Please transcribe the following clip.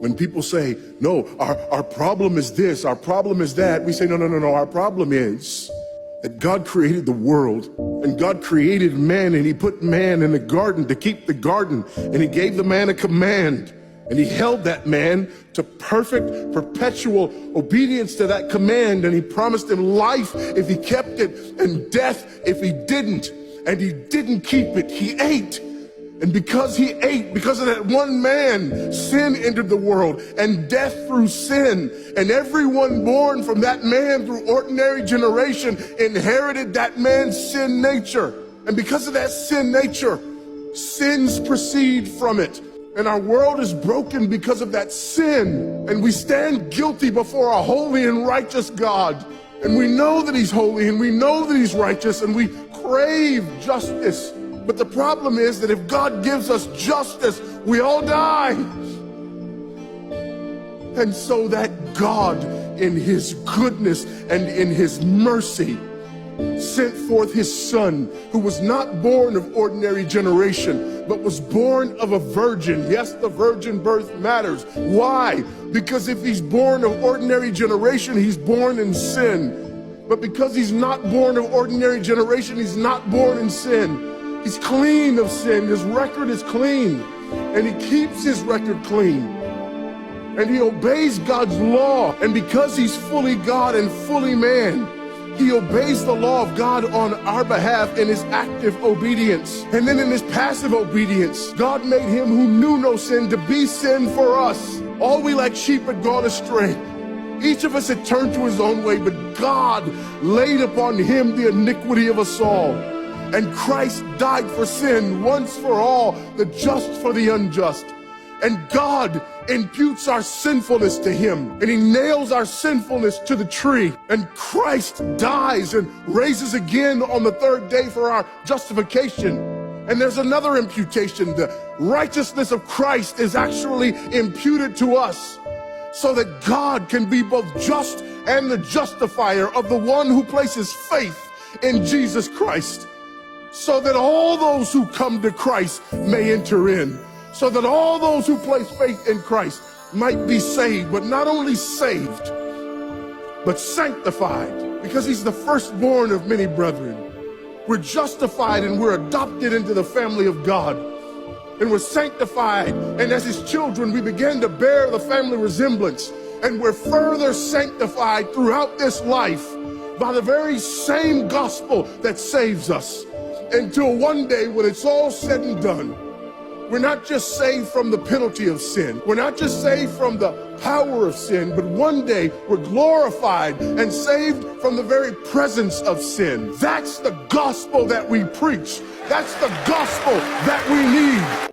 When people say, no, our problem is this, our problem is that, we say, no, our problem is that God created the world, and God created man, and he put man in the garden to keep the garden, and he gave the man a command, and he held that man to perfect, perpetual obedience to that command, and he promised him life if he kept it, and death if he didn't, and he didn't keep it. He ate. And because he ate, because of that one man, sin entered the world, and death through sin. And everyone born from that man through ordinary generation inherited that man's sin nature. And because of that sin nature, sins proceed from it. And our world is broken because of that sin. And we stand guilty before a holy and righteous God. And we know that he's holy, and we know that he's righteous, and we crave justice. But the problem is that if God gives us justice, we all die. And so that God, in his goodness and in his mercy, sent forth his son, who was not born of ordinary generation, but was born of a virgin. Yes, the virgin birth matters. Why? Because if he's born of ordinary generation, he's born in sin. But because he's not born of ordinary generation, he's not born in sin. He's clean of sin. His record is clean. And he keeps his record clean. And he obeys God's law. And because he's fully God and fully man, he obeys the law of God on our behalf in his active obedience. And then in his passive obedience, God made him who knew no sin to be sin for us. All we like sheep had gone astray. Each of us had turned to his own way, but God laid upon him the iniquity of us all. And Christ died for sin once for all, the just for the unjust. And God imputes our sinfulness to him, and he nails our sinfulness to the tree. And Christ dies and raises again on the third day for our justification. And there's another imputation. The righteousness of Christ is actually imputed to us, so that God can be both just and the justifier of the one who places faith in Jesus Christ. So that all those who come to Christ may enter in. So that all those who place faith in Christ might be saved, but not only saved, but sanctified, because he's the firstborn of many brethren. We're justified and we're adopted into the family of God. And we're sanctified, and as his children, we begin to bear the family resemblance. And we're further sanctified throughout this life by the very same gospel that saves us. Until one day, when it's all said and done, we're not just saved from the penalty of sin. We're not just saved from the power of sin, but one day we're glorified and saved from the very presence of sin. That's the gospel that we preach. That's the gospel that we need.